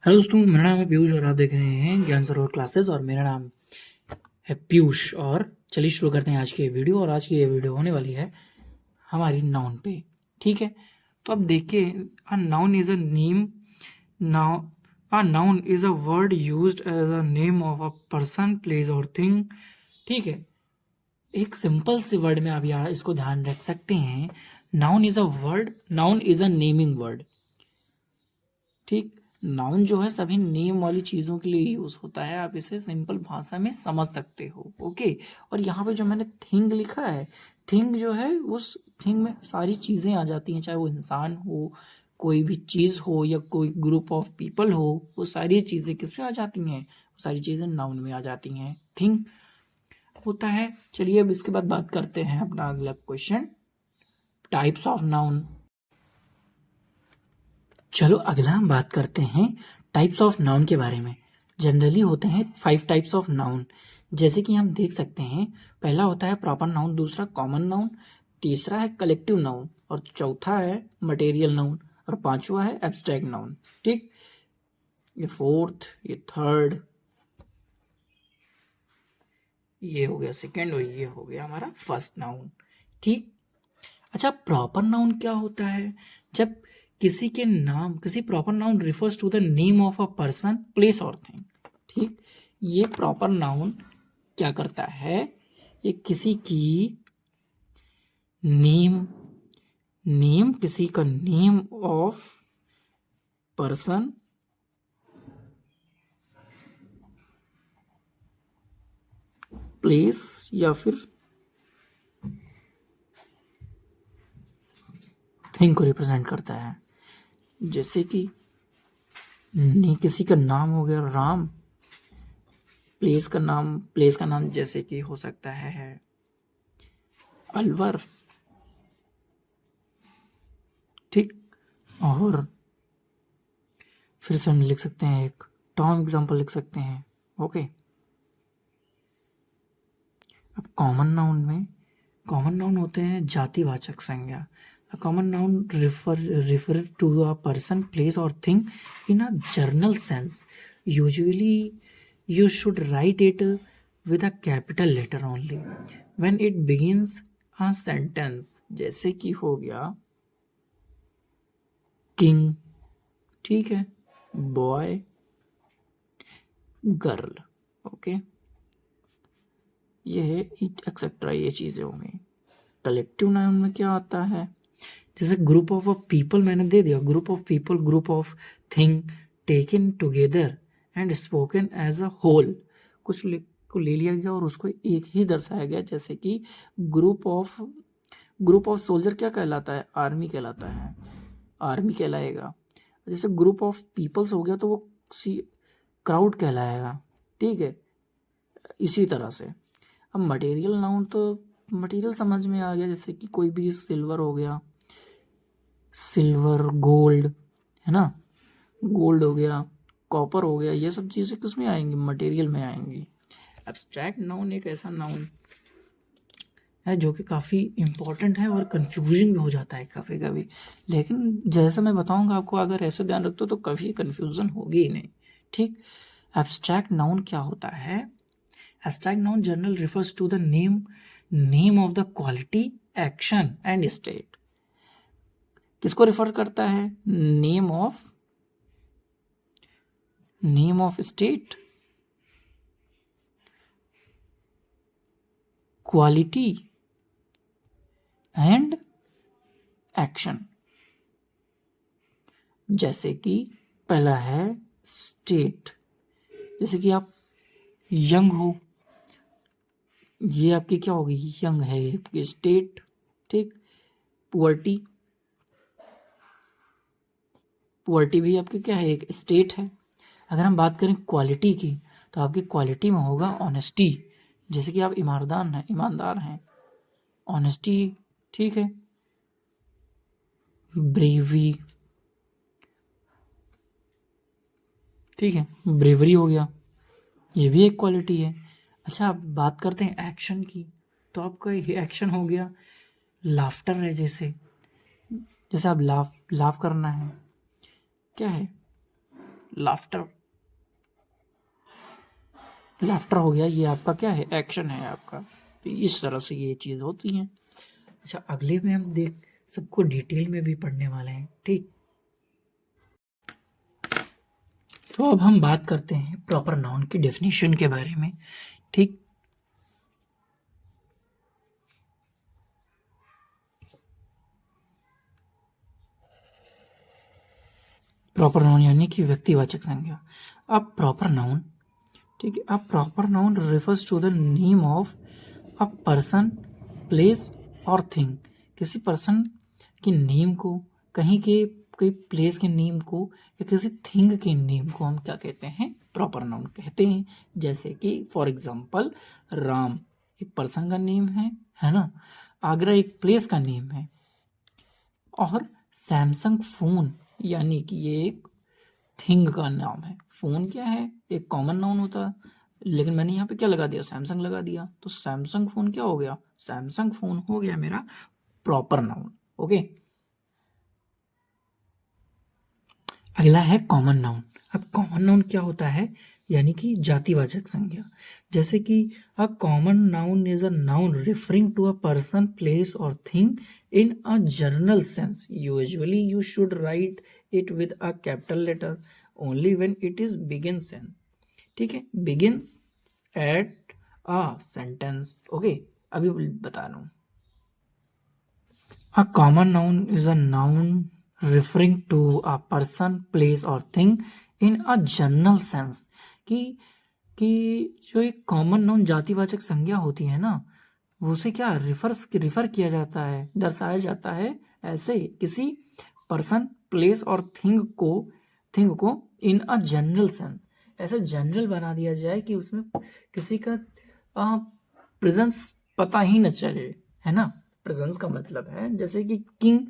Hello दोस्तों, मेरा नाम है पीयूष और आप देख रहे हैं ज्ञान सरोवर क्लासेस और मेरा नाम है पीयूष। और चलिए शुरू करते हैं आज की ये वीडियो। और आज की ये वीडियो होने वाली है हमारी नाउन पे। ठीक है, तो अब देखिए, a noun is a name. Now a noun is a word used as a name of a person, place और थिंग। ठीक है, एक सिंपल सी वर्ड में आप यार इसको ध्यान रख सकते हैं। Noun is a word, noun is a naming word. ठीक, नाउन जो है सभी नेम वाली चीज़ों के लिए यूज़ होता है। आप इसे सिंपल भाषा में समझ सकते हो। ओके, और यहाँ पे जो मैंने थिंग लिखा है, थिंग जो है उस थिंग में सारी चीज़ें आ जाती हैं, चाहे वो इंसान हो, कोई भी चीज़ हो या कोई ग्रुप ऑफ पीपल हो। वो सारी चीज़ें किस में आ जाती हैं? वो सारी चीज़ें नाउन में आ जाती हैं। थिंग होता है। चलिए अब इसके बाद बात करते हैं अपना अगला क्वेश्चन, टाइप्स ऑफ नाउन। चलो अगला हम बात करते हैं टाइप्स ऑफ नाउन के बारे में। जनरली होते हैं 5 टाइप्स ऑफ नाउन, जैसे कि हम देख सकते हैं। पहला होता है प्रॉपर नाउन, दूसरा कॉमन नाउन, तीसरा है कलेक्टिव नाउन और चौथा है मटेरियल नाउन और पांचवा है एब्स्ट्रैक्ट नाउन। ठीक, ये फोर्थ, ये थर्ड, ये हो गया सेकेंड और ये हो गया हमारा फर्स्ट नाउन। ठीक, अच्छा प्रॉपर नाउन क्या होता है? जब किसी के नाम, किसी proper noun refers to the name of a person, place और थिंग। ठीक, ये प्रॉपर नाउन क्या करता है? ये किसी की नेम, नेम किसी का नेम ऑफ पर्सन, प्लेस या फिर थिंग को रिप्रेजेंट करता है। जैसे कि किसी का नाम हो गया राम, प्लेस का नाम जैसे कि हो सकता है अलवर। ठीक, और फिर से हम लिख सकते हैं एक टॉम एग्जाम्पल लिख सकते हैं। ओके, अब कॉमन नाउन होते हैं जातिवाचक संज्ञा। Common noun refer to a person, place और thing in a general sense. Usually you should write it with a capital letter only when it begins a sentence। जैसे कि हो गया किंग, ठीक है, बॉय, गर्ल। ओके, ये है etcetera, ये चीज़ें होंगी। कलेक्टिव नाउन में क्या आता है? जैसे ग्रुप ऑफ पीपल मैंने दे दिया, group of people, group of thing taken together and spoken as a whole. कुछ को ले लिया गया और उसको एक ही दर्शाया गया। जैसे कि ग्रुप ऑफ सोल्जर क्या कहलाता है? आर्मी कहलाता है, आर्मी कहलाएगा। जैसे ग्रुप ऑफ पीपल्स हो गया तो वो क्राउड कहलाएगा। ठीक है, इसी तरह से। अब मटेरियल नाउन तो मटेरियल समझ में आ गया, जैसे कि कोई भी सिल्वर हो गया, सिल्वर, गोल्ड, है ना, गोल्ड हो गया, कॉपर हो गया, ये सब चीज़ें किस में आएंगी? मटेरियल में आएंगी। एब्स्ट्रैक्ट नाउन एक ऐसा नाउन है जो कि काफ़ी इम्पोर्टेंट है और कन्फ्यूजिंग भी हो जाता है कभी कभी। लेकिन जैसा मैं बताऊंगा आपको, अगर ऐसे ध्यान रखते हो तो कभी कन्फ्यूज़न होगी ही नहीं। ठीक, एब्स्ट्रैक्ट नाउन क्या होता है? Abstract noun general refers to the name of the quality, action and state. किसको रिफर करता है? Name of state, quality and action. जैसे कि पहला है स्टेट, जैसे कि आप यंग हो, ये आपकी क्या होगी? यंग है, आपकी स्टेट। ठीक, पुअर्टी, पुअर्टी भी आपकी क्या है? एक स्टेट है। अगर हम बात करें क्वालिटी की, तो आपकी क्वालिटी में होगा ऑनेस्टी, जैसे कि आप ईमानदार हैं, ऑनेस्टी। ठीक है, ब्रेवी, ठीक है, ब्रेवरी हो गया, ये भी एक क्वालिटी है। अच्छा, अब बात करते हैं एक्शन की, तो आपका ये एक्शन हो गया लाफ्टर है। जैसे जैसे आप लाफ करना है, क्या है? लाफ्टर, लाफ्टर हो गया, ये आपका क्या है, एक्शन है आपका। तो इस तरह से ये चीज़ होती है। अच्छा, अगले में हम देख सबको डिटेल में भी पढ़ने वाले हैं, ठीक। तो अब हम बात करते हैं प्रॉपर नाउन की डेफिनेशन के बारे में, ठीक। प्रॉपर नाउन यानी कि व्यक्तिवाचक संज्ञा। अब प्रॉपर नाउन, ठीक है, अब proper noun refers to the name of a person, place और थिंग। किसी पर्सन के नेम को, कहीं के कोई प्लेस के नेम को या किसी थिंग के नेम को हम क्या कहते हैं, प्रॉपर नाउन कहते हैं। जैसे कि फॉर एग्जांपल राम एक पर्सन का नेम है ना। आगरा एक प्लेस का नेम है। और सैमसंग फोन यानी कि ये एक थिंग का नाम है। फोन क्या है, एक कॉमन नाउन होता है, लेकिन मैंने यहाँ पे क्या लगा दिया, सैमसंग लगा दिया, तो सैमसंग फोन क्या हो गया, सैमसंग फोन हो गया मेरा प्रॉपर नाउन। ओके, अगला है कॉमन नाउन। अब कॉमन नाउन क्या होता है, यानी कि जातिवाचक संज्ञा। जैसे कि a common noun is a noun referring to a person, place और thing in a general sense. Usually you should write it with a capital letter only when it is begins an, ठीक है, begins at a sentence. Okay, अभी बता रहा हूँ। A common noun is a noun referring to a person, place or thing in a general sense। कि कि जो एक कॉमन नाउन जातिवाचक संज्ञा होती है ना, वो उसे क्या रिफर किया जाता है, दर्शाया जाता है ऐसे किसी पर्सन, प्लेस और थिंग को इन अ जनरल सेंस। ऐसे जनरल बना दिया जाए कि उसमें किसी का प्रेजेंस पता ही न चले, है ना। प्रेजेंस का मतलब है जैसे कि किंग,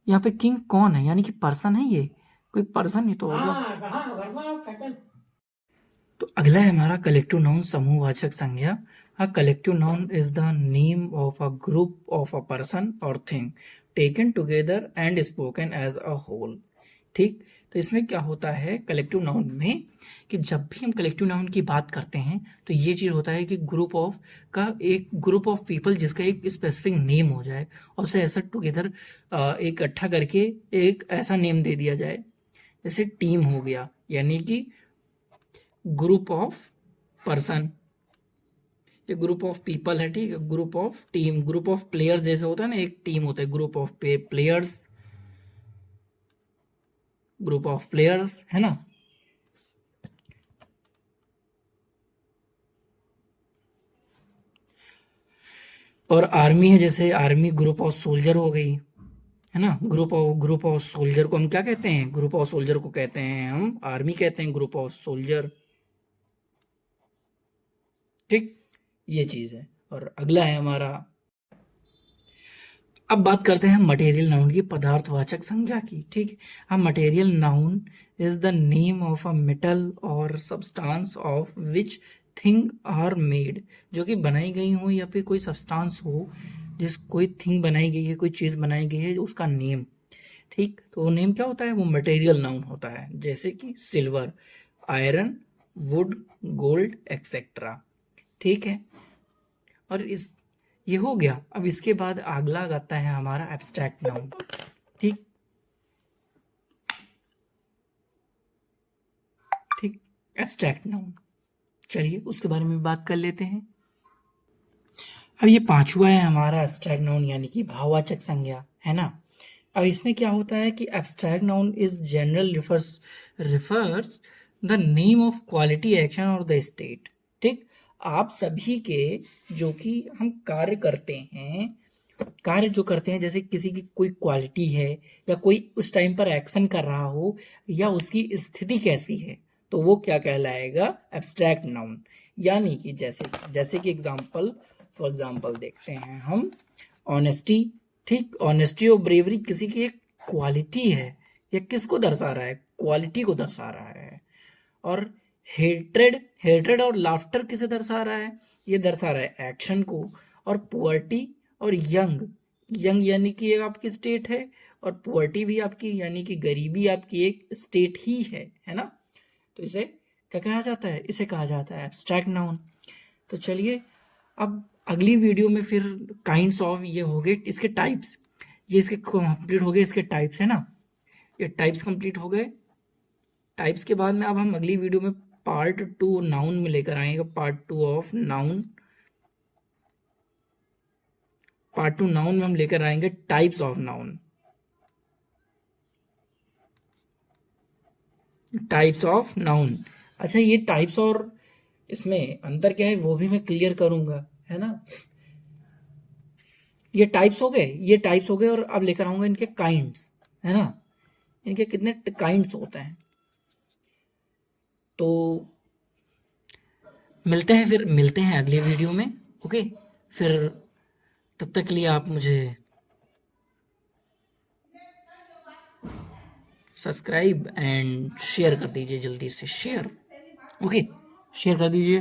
यहाँ पे किंग कौन है, यानी कि पर्सन है, ये कोई पर्सन ही तो होगा। तो अगला है हमारा कलेक्टिव नाउन, समूहवाचक संज्ञा। A collective noun is the name of a group of a person और thing taken together and spoken as a whole, ठीक। तो इसमें क्या होता है कलेक्टिव नाउन में, कि जब भी हम कलेक्टिव नाउन की बात करते हैं तो ये चीज़ होता है कि ग्रुप ऑफ का, एक ग्रुप ऑफ पीपल जिसका एक स्पेसिफिक नेम हो जाए और उसे ऐसा टुगेदर इकट्ठा करके एक ऐसा नेम दे दिया जाए। जैसे टीम हो गया, यानी कि ग्रुप ऑफ पर्सन, ये ग्रुप ऑफ पीपल है, ठीक है। Group of team, group of players जैसे होता है ना, एक टीम होता है, group of players, group of players, है ना। और आर्मी है, जैसे आर्मी ग्रुप ऑफ सोल्जर हो गई, है ना। ग्रुप ऑफ सोल्जर को हम क्या कहते हैं, ग्रुप ऑफ सोल्जर को कहते हैं हम आर्मी, कहते हैं ग्रुप ऑफ सोल्जर, ठीक। ये चीज है। और अगला है हमारा, अब बात करते हैं मटेरियल नाउन की, पदार्थवाचक संज्ञा की, ठीक है। अब material noun is the name of a metal और substance of which thing are made, जो कि बनाई गई हो या फिर कोई सब्सटेंस हो, जिस कोई थिंग बनाई गई है, कोई चीज बनाई गई है, उसका नेम, ठीक। तो वो नेम क्या होता है, वो मटेरियल नाउन होता है। जैसे कि silver, iron, would, gold etcetera, ठीक है। और इस ये हो गया। अब इसके बाद अगला आता है हमारा एब्स्ट्रैक्ट नाउन, ठीक ठीक, एब्स्ट्रैक्ट नाउन। चलिए उसके बारे में बात कर लेते हैं। अब ये पांचवा है हमारा एब्स्ट्रैक्ट नाउन, यानी कि भाववाचक संज्ञा, है ना। अब इसमें क्या होता है कि abstract noun is general refers the name of quality, action और द स्टेट, ठीक। आप सभी के जो कि हम कार्य करते हैं, कार्य जो करते हैं, जैसे किसी की कोई क्वालिटी है या कोई उस टाइम पर एक्शन कर रहा हो या उसकी स्थिति कैसी है, तो वो क्या कहलाएगा, एब्स्ट्रैक्ट नाउन। यानी कि जैसे जैसे कि फॉर एग्जांपल देखते हैं हम, ऑनेस्टी, ठीक। ऑनेस्टी और ब्रेवरी किसी की एक क्वालिटी है, या किसको दर्शा रहा है, क्वालिटी को दर्शा रहा है। और हेट्रेड और लाफ्टर किसे दर्शा रहा है, ये दर्शा रहा है एक्शन को। और पुअर्टी और यंग, यंग यानी कि एक आपकी स्टेट है, और पुअर्टी भी आपकी यानी कि गरीबी आपकी एक स्टेट ही है ना। तो इसे क्या कहा जाता है? इसे कहा जाता है एब्स्ट्रैक्ट नाउन। तो चलिए अब अगली वीडियो में फिर काइंड्स ऑफ ये हो गए इसके टाइप्स, ये इसके कंप्लीट हो गए इसके टाइप्स, है ना, ये टाइप्स कंप्लीट हो गए। टाइप्स के बाद में अब हम अगली वीडियो में पार्ट 2 नाउन में लेकर आएंगे, part 2 of noun. Part 2 noun में हम लेकर आएंगे types of noun, types of noun. अच्छा ये टाइप्स और इसमें अंतर क्या है वो भी मैं क्लियर करूंगा, है ना। ये टाइप्स हो गए, ये टाइप्स हो गए, और अब लेकर आऊंगा इनके काइंड्स, है ना, इनके कितने काइंड्स होते हैं। तो मिलते हैं अगले वीडियो में। ओके, फिर तब तक के लिए आप मुझे सब्सक्राइब एंड शेयर कर दीजिए, जल्दी से शेयर। ओके, शेयर कर दीजिए।